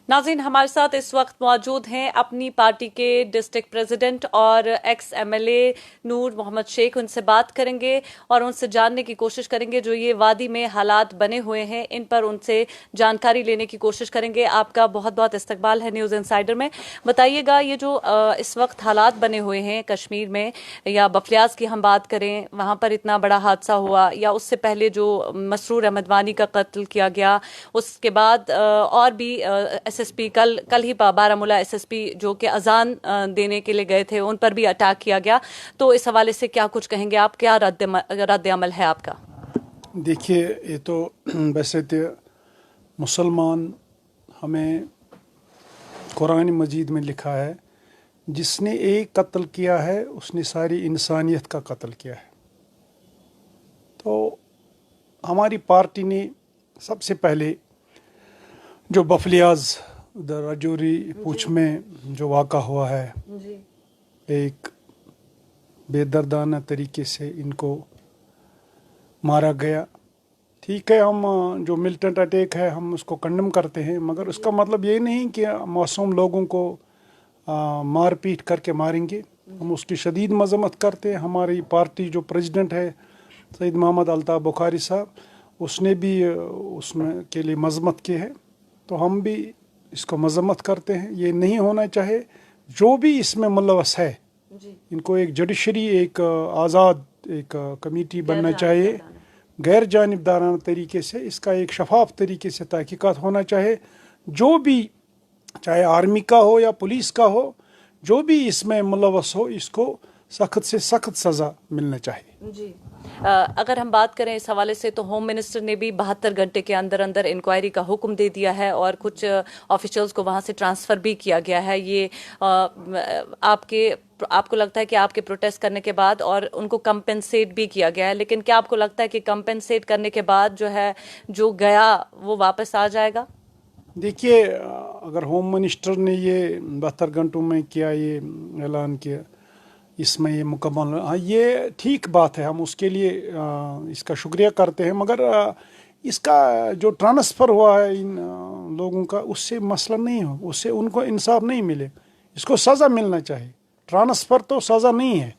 नाज़रीन, हमारे साथ इस वक्त मौजूद हैं अपनी पार्टी के डिस्ट्रिक्ट प्रेसिडेंट और एक्स एमएलए नूर मोहम्मद शेख। उनसे बात करेंगे और उनसे जानने की कोशिश करेंगे जो ये वादी में हालात बने हुए हैं, इन पर उनसे जानकारी लेने की कोशिश करेंगे। आपका बहुत बहुत इस्तकबाल है न्यूज़ इनसाइडर में। बताइएगा, ये जो इस वक्त हालात बने हुए हैं कश्मीर में, या बफलियाज की हम बात करें, वहाँ पर इतना बड़ा हादसा हुआ, या उससे पहले जो मसरूर अहमद वानी का कत्ल किया गया, उसके बाद और भी एसएसपी कल ही बारामूला एसएसपी जो कि अजान देने के लिए गए थे, उन पर भी अटैक किया गया। तो इस हवाले से क्या कुछ कहेंगे आप, क्या रद्द अमल है आपका? देखिए, ये तो वैसे तो मुसलमान, हमें कुरान मजीद में लिखा है, जिसने एक कत्ल किया है उसने सारी इंसानियत का कत्ल किया है। तो हमारी पार्टी ने सबसे पहले जो बफलियाज उधर राजौरी पूंछ में जो वाक़ा हुआ है, एक बेदर्दाना तरीके से इनको मारा गया। ठीक है, हम जो मिलिटेंट अटैक है हम उसको कंडेम करते हैं, मगर उसका मतलब ये नहीं कि मासूम लोगों को मार पीट करके मारेंगे। हम उसकी शदीद मजम्मत करते हैं। हमारी पार्टी जो प्रेसिडेंट है सईद मोहम्मद अल्ताफ़ बुखारी साहब, उसने भी उसमें के लिए मजम्मत की है, तो हम भी इसको मजम्मत करते हैं। ये नहीं होना चाहे। जो भी इसमें मुलव्वस है, इनको एक जुडिशरी, एक आज़ाद एक कमेटी बनना चाहिए, गैर जानिबदाराना तरीके से, इसका एक शफाफ तरीके से तहकीकात होना चाहिए। जो भी, चाहे आर्मी का हो या पुलिस का हो, जो भी इसमें मुलव्वस हो, इसको सख्त से सख्त सज़ा मिलना चाहिए। जी, अगर हम बात करें इस हवाले से, तो होम मिनिस्टर ने भी 72 घंटे के अंदर अंदर इंक्वायरी का हुक्म दे दिया है और कुछ ऑफिशियल्स को वहां से ट्रांसफ़र भी किया गया है। ये आपको लगता है कि आपके प्रोटेस्ट करने के बाद, और उनको कंपेंसेट भी किया गया है, लेकिन क्या आपको लगता है कि कंपेंसेट करने के बाद जो है, जो गया वो वापस आ जाएगा? देखिए, अगर होम मिनिस्टर ने ये 72 घंटों में किया, ये ऐलान किया, इसमें ये मुकम्मल, हाँ ये ठीक बात है, हम उसके लिए इसका शुक्रिया करते हैं। मगर इसका जो ट्रांसफ़र हुआ है इन लोगों का, उससे मसला नहीं हो, उससे उनको इंसाफ नहीं मिले। इसको सज़ा मिलना चाहिए। ट्रांसफ़र तो सज़ा नहीं है,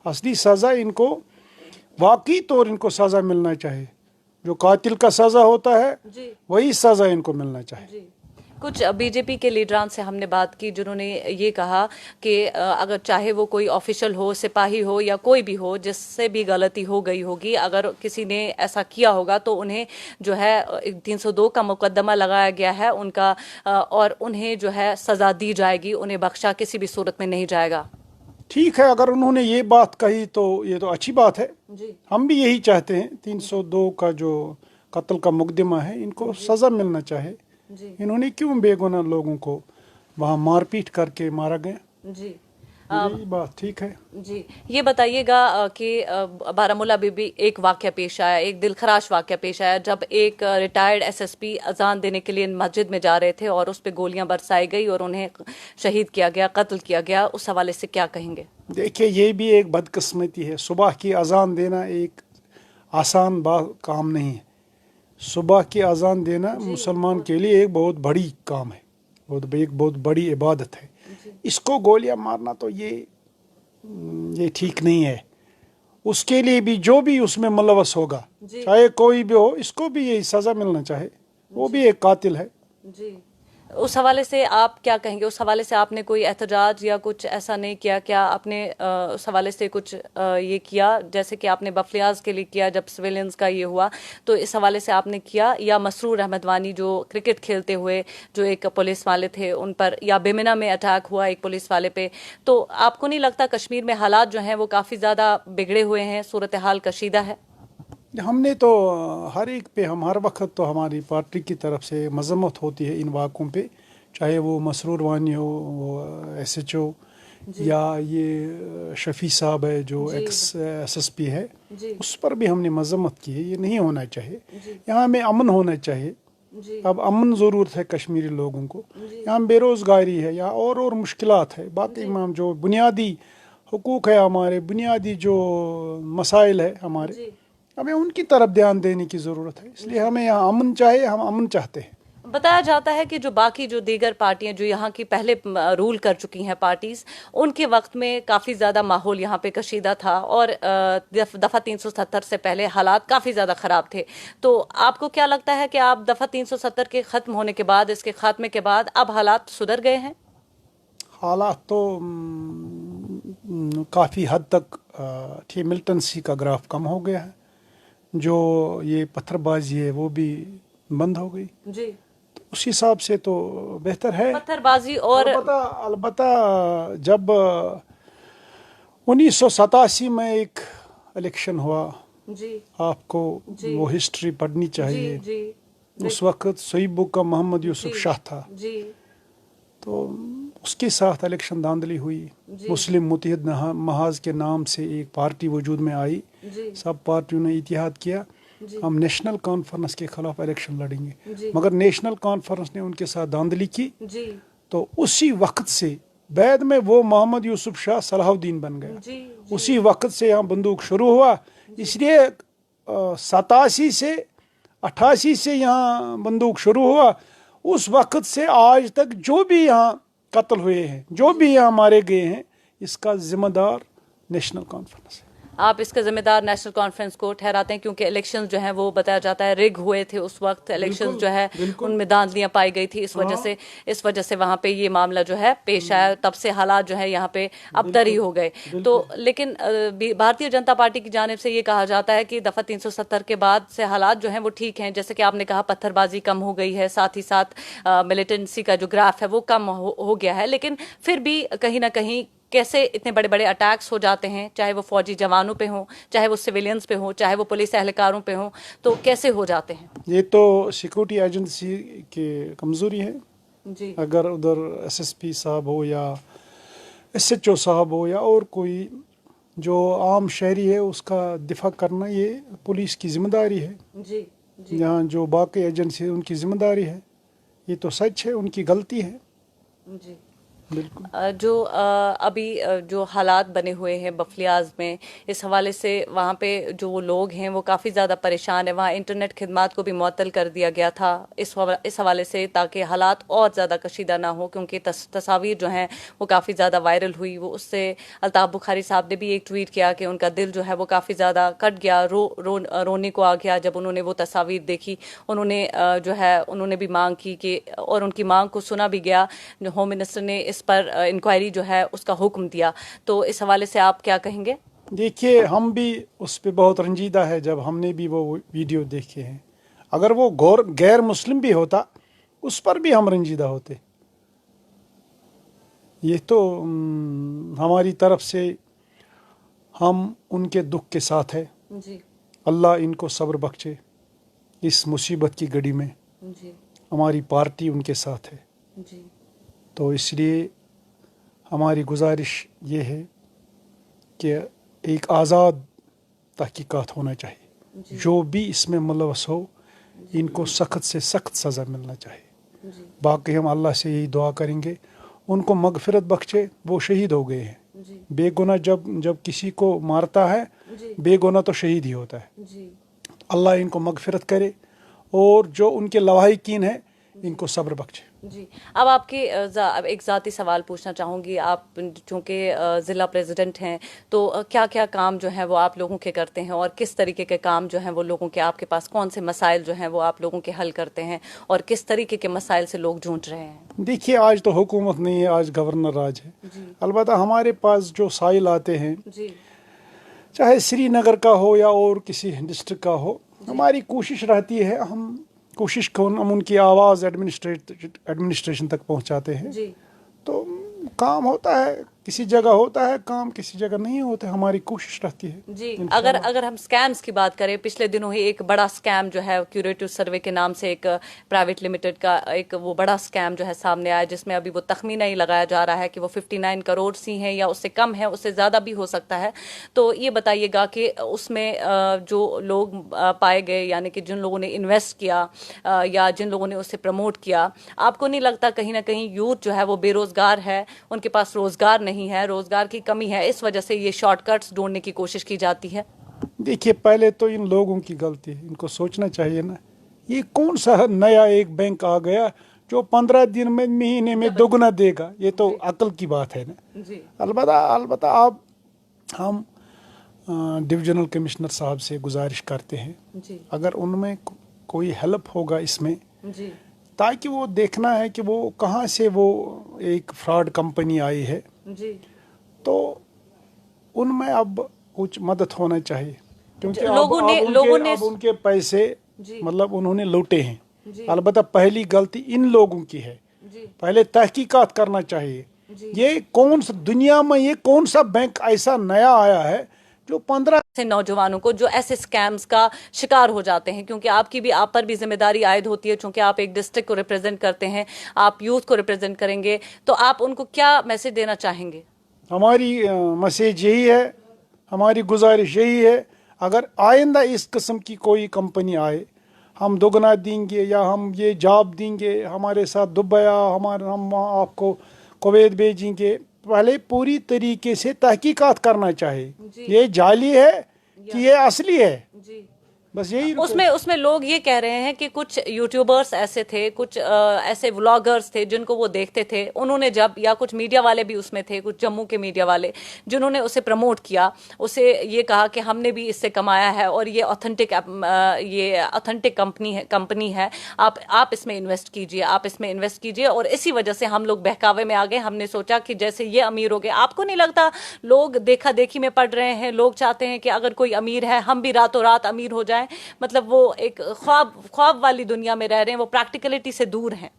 असली सज़ा इनको, वाकई तौर इनको सज़ा मिलना चाहिए। जो कातिल का सज़ा होता है वही सज़ा इनको मिलना चाहिए। कुछ बीजेपी के लीडरान से हमने बात की, जिन्होंने ये कहा कि अगर चाहे वो कोई ऑफिशियल हो, सिपाही हो या कोई भी हो, जिससे भी गलती हो गई होगी, अगर किसी ने ऐसा किया होगा तो उन्हें जो है 302 का मुकदमा लगाया गया है उनका, और उन्हें जो है सज़ा दी जाएगी, उन्हें बख्शा किसी भी सूरत में नहीं जाएगा। ठीक है, अगर उन्होंने ये बात कही तो ये तो अच्छी बात है। हम भी यही चाहते हैं। 302 का जो कत्ल का मुकदमा है, इनको सज़ा मिलना चाहिए। इन्होंने क्यों बेगुनाह लोगों को वहाँ मारपीट करके मारा गया? जी, यही बात ठीक है। जी, ये बताइएगा कि बारामूला में भी एक वाक़या पेश आया, एक दिलखराश वाक़या पेश आया, जब एक रिटायर्ड एसएसपी अजान देने के लिए मस्जिद में जा रहे थे और उस पर गोलियां बरसाई गई और उन्हें शहीद किया गया, कत्ल किया गया। उस हवाले से क्या कहेंगे? देखिए, ये भी एक बदकिस्मती है। सुबह की अजान देना एक आसान काम नहीं है। सुबह की अजान देना मुसलमान के लिए एक बहुत बड़ी काम है, एक बहुत बड़ी इबादत है। इसको गोलियां मारना तो ये ठीक नहीं है। उसके लिए भी जो भी उसमें मुलव्वस होगा, चाहे कोई भी हो, इसको भी यही सज़ा मिलना चाहिए। वो भी एक कातिल है। जी, उस हवाले से आप क्या कहेंगे? उस हवाले से आपने कोई एहतजाज या कुछ ऐसा नहीं किया? क्या आपने उस हवाले से कुछ ये किया, जैसे कि आपने बफलियाज के लिए किया जब सिविलियंस का ये हुआ, तो इस हवाले से आपने किया? या मसरूर अहमद वानी जो क्रिकेट खेलते हुए जो एक पुलिस वाले थे उन पर, या बेमिना में अटैक हुआ एक पुलिस वाले पे, तो आपको नहीं लगता कश्मीर में हालात जो हैं वो काफ़ी ज़्यादा बिगड़े हुए हैं, सूरत हाल कशीदा है? हमने तो हर एक पे, हम हर वक्त तो हमारी पार्टी की तरफ से मजम्मत होती है इन वाक़ों पे, चाहे वो मसरूर वानी हो, वो SHO, या ये शफ़ी साहब है जो एक्स SSP है, उस पर भी हमने मजम्मत की है। ये नहीं होना चाहिए। यहाँ में अमन होना चाहिए। अब अमन ज़रूरत है कश्मीरी लोगों को। यहाँ बेरोज़गारी है, यहाँ और मुश्किलात है। बाकी जो बुनियादी हुकूक़ है, हमारे बुनियादी जो मसाइल है हमारे, हमें उनकी तरफ ध्यान देने की ज़रूरत है। इसलिए हमें यहाँ अमन चाहिए, हम अमन चाहते हैं। بتایا جاتا ہے کہ جو باقی جو دیگر پارٹیاں جو یہاں کی پہلے رول کر چکی ہیں پارٹیز، ان کے وقت میں کافی زیادہ ماحول یہاں پہ کشیدہ تھا اور دفعہ 370 سے پہلے حالات کافی زیادہ خراب تھے. تو آپ کو کیا لگتا ہے کہ آپ دفعہ 370 کے ختم ہونے کے بعد، اس کے خاتمے کے بعد اب حالات سدھر گئے ہیں؟ حالات تو کافی حد تک ملٹنسی کا گراف کم ہو گیا ہے. جو یہ پتھر بازی ہے وہ بھی بند ہو گئی. جی، اس حساب سے تو بہتر ہے. پتھر بازی اور البتہ جب 1987 میں ایک الیکشن ہوا، جی آپ کو جی وہ ہسٹری پڑھنی چاہیے. جی اس وقت سوئیبو کا محمد یوسف شاہ تھا، جی تو اس کے ساتھ الیکشن دھاندلی ہوئی. مسلم متحد محاذ کے نام سے ایک پارٹی وجود میں آئی، جی سب پارٹیوں نے اتحاد کیا، جی ہم نیشنل کانفرنس کے خلاف الیکشن لڑیں گے. جی مگر نیشنل کانفرنس نے ان کے ساتھ دھاندلی کی، جی تو اسی وقت سے بعد میں وہ محمد یوسف شاہ صلاح الدین بن گیا. جی اسی وقت سے یہاں بندوق شروع ہوا. اس لیے 87 سے 88 سے یہاں بندوق شروع ہوا. اس وقت سے آج تک جو بھی یہاں قتل ہوئے ہیں، جو بھی یہاں مارے گئے ہیں، اس کا ذمہ دار نیشنل کانفرنس ہے. آپ اس کا ذمہ دار نیشنل کانفرنس کو ٹھہراتے ہیں، کیونکہ الیکشنز جو ہیں وہ بتایا جاتا ہے رگ ہوئے تھے اس وقت. الیکشنز جو ہے ان میں دھاندلیاں پائی گئی تھی، اس وجہ سے وہاں پہ یہ معاملہ جو ہے پیش آیا. تب سے حالات جو ہے یہاں پہ ابتر ہی ہو گئے. تو لیکن بھارتیہ جنتا پارٹی کی جانب سے یہ کہا جاتا ہے کہ دفعہ 370 کے بعد سے حالات جو ہیں وہ ٹھیک ہیں. جیسے کہ آپ نے کہا پتھر بازی کم ہو گئی ہے، ساتھ ہی ساتھ ملیٹنسی کا جو گراف ہے وہ کم ہو گیا ہے. لیکن پھر بھی کہیں نہ کہیں کیسے اتنے بڑے بڑے اٹیکس ہو جاتے ہیں، چاہے وہ فوجی جوانوں پہ ہوں، چاہے وہ سویلینز پہ ہوں، چاہے وہ پولیس اہلکاروں پہ ہوں، تو کیسے ہو جاتے ہیں؟ یہ تو سیکورٹی ایجنسی کی کمزوری ہے. جی اگر ادھر ایس ایس پی صاحب ہو یا ایس ایچ او صاحب ہو یا اور کوئی جو عام شہری ہے، اس کا دفاع کرنا یہ پولیس کی ذمہ داری ہے. جی جی یہاں جو باقی ایجنسی ہے ان کی ذمہ داری ہے. یہ تو سچ ہے، ان کی غلطی ہے. جی بالکل. جو ابھی جو حالات بنے ہوئے ہیں بفلیاز میں، اس حوالے سے وہاں پہ جو لوگ ہیں وہ کافی زیادہ پریشان ہیں. وہاں انٹرنیٹ خدمات کو بھی معطل کر دیا گیا تھا اس حوالے سے، تاکہ حالات اور زیادہ کشیدہ نہ ہو، کیونکہ تصاویر جو ہیں وہ کافی زیادہ وائرل ہوئی. وہ اس سے الطاف بخاری صاحب نے بھی ایک ٹویٹ کیا کہ ان کا دل جو ہے وہ کافی زیادہ کٹ گیا، رونے کو آ گیا جب انہوں نے وہ تصاویر دیکھی. انہوں نے جو ہے انہوں نے بھی مانگ کی کہ، اور ان کی مانگ کو سنا بھی گیا. ہوم منسٹر نے اس پر انکوائری جو ہے اس کا حکم دیا. تو اس حوالے سے آپ کیا کہیں گے؟ دیکھیے، ہم بھی اس پہ بہت رنجیدہ ہے جب ہم نے بھی وہ ویڈیو دیکھے ہیں. اگر وہ غیر مسلم بھی ہوتا، اس پر بھی ہم رنجیدہ ہوتے. یہ تو ہماری طرف سے ہم ان کے دکھ کے ساتھ ہے. جی اللہ ان کو صبر بخشے اس مصیبت کی گھڑی میں. جی ہماری پارٹی ان کے ساتھ ہے. جی تو اس لیے ہماری گزارش یہ ہے کہ ایک آزاد تحقیقات ہونا چاہیے. جو بھی اس میں ملوث ہو، ان کو سخت سے سخت سزا ملنا چاہیے. باقی ہم اللہ سے یہی دعا کریں گے ان کو مغفرت بخشے. وہ شہید ہو گئے ہیں. بے گناہ جب کسی کو مارتا ہے، بے گناہ تو شہید ہی ہوتا ہے. اللہ ان کو مغفرت کرے، اور جو ان کے لواحقین ہیں ان کو صبر بخشے. جی، اب آپ کے ایک ذاتی سوال پوچھنا چاہوں گی. آپ چونکہ ضلع پریزیڈنٹ ہیں، تو کیا کیا کام جو ہیں وہ آپ لوگوں کے کرتے ہیں، اور کس طریقے کے کام جو ہیں وہ لوگوں کے، آپ کے پاس کون سے مسائل جو ہیں وہ آپ لوگوں کے حل کرتے ہیں، اور کس طریقے کے مسائل سے لوگ جھونٹ رہے ہیں؟ دیکھیے، آج تو حکومت نہیں ہے، آج گورنر راج ہے. البتہ ہمارے پاس جو سائل آتے ہیں، چاہے سری نگر کا ہو یا اور کسی ڈسٹرکٹ کا ہو، ہماری کوشش رہتی ہے، ہم ان کی آواز ایڈمنسٹریشن تک پہنچاتے ہیں. تو کام ہوتا ہے، کسی جگہ ہوتا ہے کام، کسی جگہ نہیں ہوتا ہے. ہماری کوشش رہتی ہے. جی، اگر ہم سکیمز کی بات کریں، پچھلے دنوں ہی ایک بڑا سکیم جو ہے کیوریٹو سروے کے نام سے ایک پرائیویٹ لمیٹڈ کا ایک وہ بڑا سکیم جو ہے سامنے آیا، جس میں ابھی وہ تخمینہ ہی لگایا جا رہا ہے کہ وہ 59 کروڑ سی ہیں، یا اس سے کم ہے، اس سے زیادہ بھی ہو سکتا ہے. تو یہ بتائیے گا کہ اس میں جو لوگ پائے گئے، یعنی کہ جن لوگوں نے انویسٹ کیا یا جن لوگوں نے اسے پروموٹ کیا، آپ کو نہیں لگتا کہیں نہ کہیں یوتھ جو ہے وہ بے روزگار ہے، ان کے پاس روزگار نہیں ہے، روزگار کی کمی ہے، اس وجہ سے یہ شارٹ کٹس ڈھونڈنے کی کوشش کی جاتی ہے؟ دیکھیے، پہلے تو ان لوگوں کی غلطی ہے، ان کو سوچنا چاہیے نا ये कौन सा नया एक बैंक आ गया जो 15 दिन में महीने में दोगुना देगा? ये तो अकल की बात है ना जी। अलबत्ता आप हम डिविजनल कमिश्नर साहब से गुजारिश करते हैं जी। अगर उनमें कोई हेल्प होगा इसमें, जी। ताकि वो देखना है कि वो कहाँ से वो एक फ्रॉड कंपनी आई है, जी। तो उनमें अब कुछ मदद होना चाहिए, क्योंकि लोगों ने अब उनके पैसे जी। मतलब उन्होंने लूटे हैं। जी। अलबत्ता पहली गलती इन लोगों की है, जी। पहले तहकीकात करना चाहिए। जी। ये कौन सा दुनिया में ये कौन सा बैंक ऐसा नया आया है जो 15 से नौजवानों को जो ऐसे स्कैम्स का शिकार हो जाते हैं, क्योंकि आप पर भी जिम्मेदारी आयद होती है, क्योंकि आप एक डिस्ट्रिक्ट को रिप्रेजेंट करते हैं, आप यूथ को रिप्रेजेंट करेंगे, तो आप उनको क्या मैसेज देना चाहेंगे? हमारी मैसेज यही है, हमारी गुजारिश यही है, अगर आइंदा इस किस्म की कोई कंपनी आए, हम दोगुना देंगे या हम ये जॉब देंगे, हमारे साथ दुबई हम आपको कुवैत भेजेंगे, पहले पूरी तरीके से तहकीकात करना चाहिए ये जाली है कि ये असली है। जी। बस यही उसमें लोग ये कह रहे हैं कि कुछ यूट्यूबर्स ऐसे थे, कुछ ऐसे व्लॉगर्स थे जिनको वो देखते थे, उन्होंने जब, या कुछ मीडिया वाले भी उसमें थे, कुछ जम्मू के मीडिया वाले, जिन्होंने उसे प्रमोट किया, उसे ये कहा कि हमने भी इससे कमाया है और ये ऑथेंटिक कंपनी है, आप इसमें इन्वेस्ट कीजिए, और इसी वजह से हम लोग बहकावे में आ गए। हमने सोचा कि जैसे ये अमीर हो गए, आपको नहीं लगता लोग देखा देखी में पड़ रहे हैं? लोग चाहते हैं कि अगर कोई अमीर है हम भी रातों रात अमीर हो जाए, मतलब वो एक ख्वाब वाली दुनिया में रह रहे हैं, वो प्रैक्टिकलिटी से दूर हैं।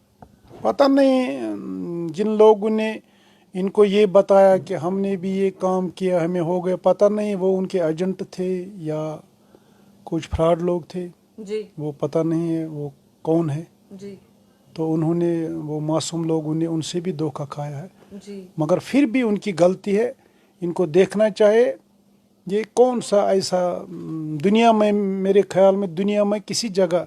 पता नहीं जिन लोगों ने इनको ये बताया कि हमने भी ये काम किया हमें हो गया, पता नहीं वो उनके एजेंट थे या कुछ फ्रॉड लोग थे जी। वो पता नहीं है वो कौन है जी। तो उन्होंने वो मासूम लोगों ने उनसे भी धोखा खाया है जी। मगर फिर भी उनकी गलती है, इनको देखना चाहिए ये कौन सा ऐसा दुनिया में, मेरे ख्याल में दुनिया में किसी जगह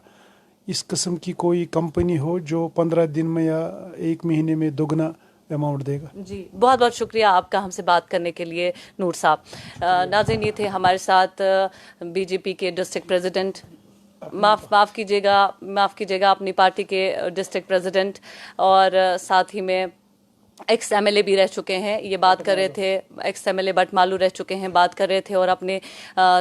इस किस्म की कोई कंपनी हो जो 15 दिन में या एक महीने में दोगुना अमाउंट देगा। जी, बहुत बहुत शुक्रिया आपका हमसे बात करने के लिए नूर साहब। नाज़रीन, ये थे हमारे साथ बीजेपी के डिस्ट्रिक्ट प्रेसिडेंट, माफ़ कीजिएगा अपनी पार्टी के डिस्ट्रिक्ट प्रेसिडेंट, और साथ ही में एक्स एमएलए भी रह चुके हैं, ये बात कर रहे थे, एक्स एमएलए बटमालू रह चुके हैं, बात कर रहे थे और अपने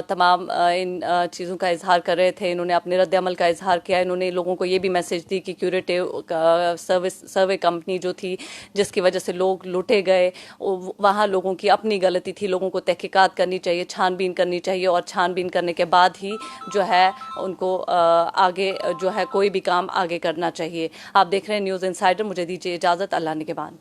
तमाम इन चीज़ों का इजहार कर रहे थे। इन्होंने अपने रद्द-ए-अमल का इजहार किया। इन्होंने लोगों को ये भी मैसेज दी कि क्यूरेटिव सर्वे कंपनी जो थी जिसकी वजह से लोग लूटे गए, वहाँ लोगों की अपनी गलती थी, लोगों को तहकीकात करनी चाहिए, छानबीन करनी चाहिए, और छानबीन करने के बाद ही जो है उनको आगे जो है कोई भी काम आगे करना चाहिए। आप देख रहे हैं न्यूज़ इनसाइडर, मुझे दीजिए इजाज़त, अल्लाह निगहबान।